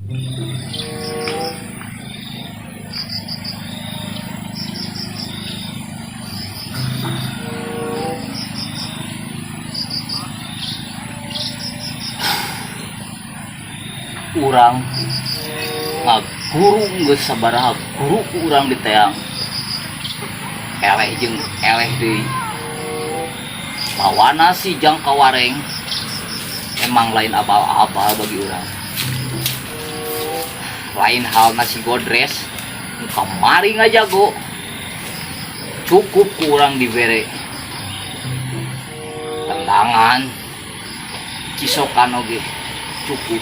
Urang ngaguru geus sabaraha guru ku urang di teang eleh jeung eleh deui lawana si Jang Kawareng emang lain abal-abal bagi urang lain halna si Godres kamari ngajago cukup ku urang dibere tendangan cisokan oge cukup.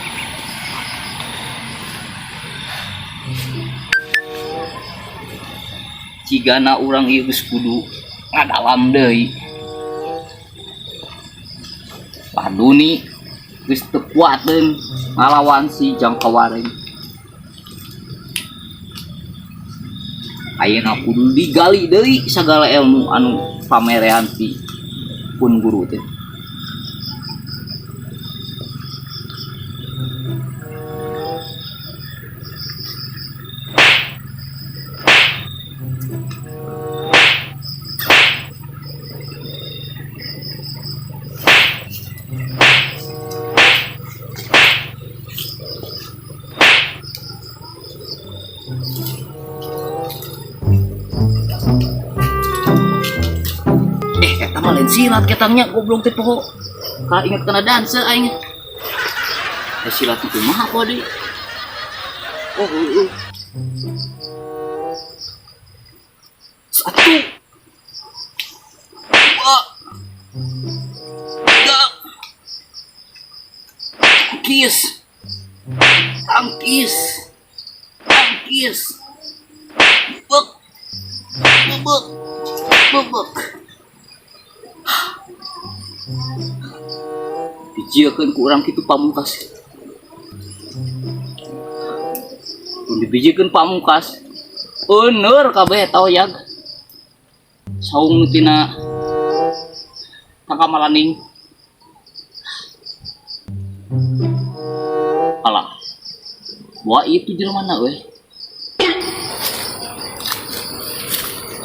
Cigana urang ieu geus kudu ngadalam deui. Paduni geus teu kuateun ngalawan si Jang Kawareng. Ayeuna kudu digali deui sagala ilmu anu pamerean ti pun guru teh. Eta mah lain silat ketangnya goblok teh poho. Ka inget kana dansa aing. Silat itu mah apa deui? Satu. Dua. Tiga. Tangkis. Tangkis. Tangkis. Bek. Bebek. Bebek. Dijiekeun ku urang kitu pamungkas. Mun dibijiekeun pamungkas, bener kabeh eta oyag. Saung tina Takamalaning. Alah. Wah itu jelema we.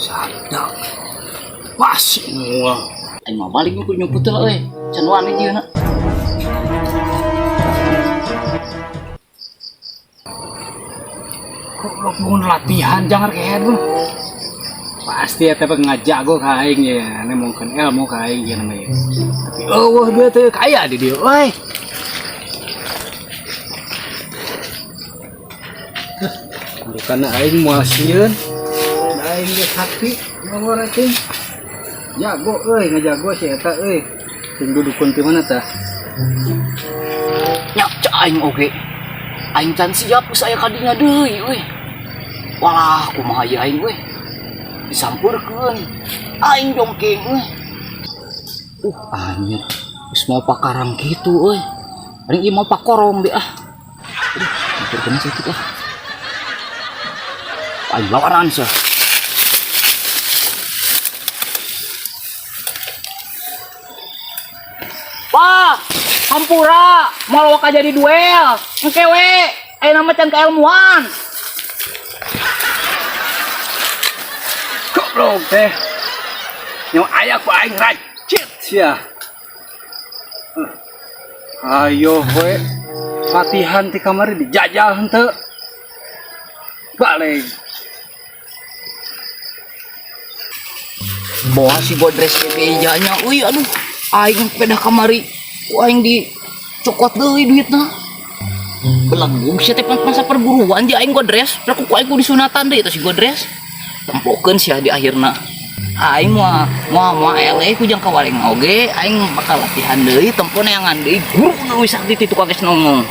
Sadak. Wah semua. Aing mah balik ku nyumput teh euy. Can wani dieuna. Kok mun latihan jangan kayak lu. Pasti eta ngajago ka aing ya, nemongkeun ilmu ka aing ya namanya. Tapi eueuh dia teh kaya di dieu euy. Karena aing moal sieun. Aing ge sakti ngomor teh. Jago euy, ngajago si eta euy. Tunggu dukun ti mana tah? Nya aing oge. Aing can siap saya kadinya deui euy. Walah kumaha ieu aing we. Disampurkeun. Aing jongkeng we. Anjir. Geus mau pakarang kitu euy. Aing ieu mau pakorong deh ah. Sampurkeun sakit ah. Aing lawanan sah. Wah, hampura, mau waka jadi duel. Engkewe, ayeuna mah can kailmuan. Goblok teh. Nyawa aya ku aing racit sia. Ayo we, latihan ti kamari dijajal henteu. Balik. Bawa si Godres ejanya, uy aduh. Aing pedah kamari, aing dicokot deui duitna. Belenggung sia teh masa perguruan di aing Godres, laku ku aing ku disunatan deui eta si Godres. Tempokeun sia di akhirna. Aing moal eleh ku Jang Kawareng oge, aing bakal latihan deui tempo neangan deui guru nu sakti ti tukang geus ngomong.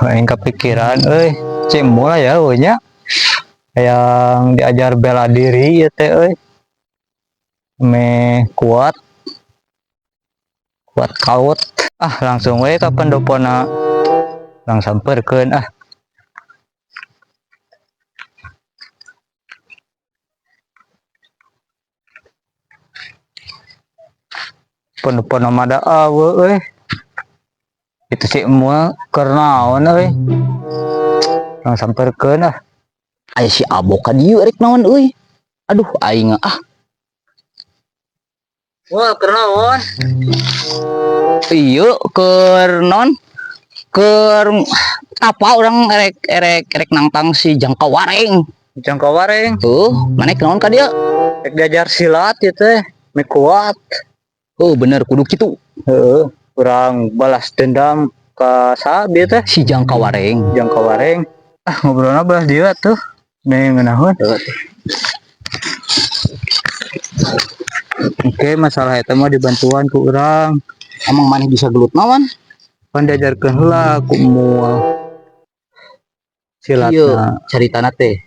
Aing kepikiran cemol ya nya yang diajar bela diri ya teh me kuat kaut langsung we ka pendopona lang samperkeun Pon mada awe itu sih semua kernaon yang samperkeun Aya si Abo ka dieu rek naon euy. Aduh aing wah kernaon ieu keur non keur apa orang erek nangtang si Jangka Wareng. jangka wareng Mana naon ka dia? rek diajar silat ya teh me kuat Bener kudu kitu. kurang balas dendam ka sabi teh Si Jangka Wareng. jangka wareng ngobrolna balas dia tuh nih ngeunahun oke masalah itu mah dibantuan ku urang Emang maneh bisa gelut naon? kan diajarkeun heula ku moal silatna Ieu caritana teh.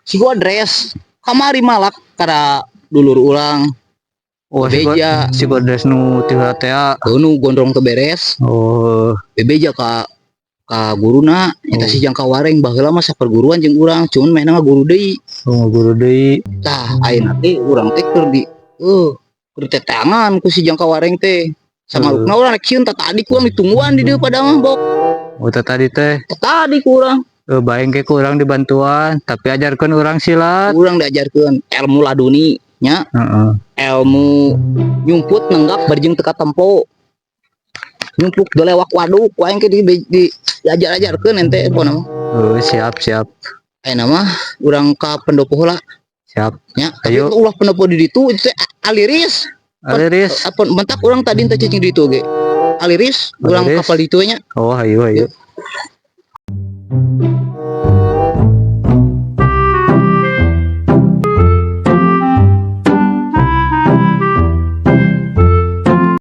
Si gua dress kamari malak kada dulur ulang. Bebeja si Godres nu tiga teh nu gondrong teu beres. Bebeja ka guruna eta si Jangka Wareng baheula mah saperguruan jeung urang, cuman mehna mah guru deui. guru deui Tah ayeuna teh urang teh keur di keur teteangan ku si Jangka Wareng teh. Samarukna urang rek sieun tadi ku urang ditungguan di dieu pada mah bok. tadi teh Tadi ku urang. baeng ke kurang dibantuan tapi ajarkan orang silat Urang diajarkeun ilmu laduni nya. Ilmu nyumput nenggak barjing teka tempo. Nyumpuk dolewak waduk waeng ke diajar-ajarkeun ente pona. siap Ayeuna mah urang ka pendopo heula. siap Nya, tapi ulah pendopo di ditu itu aliris. Apa mentak urang tadi teh cicing di ditu ge. Aliris urang kapal ditu nya. hayu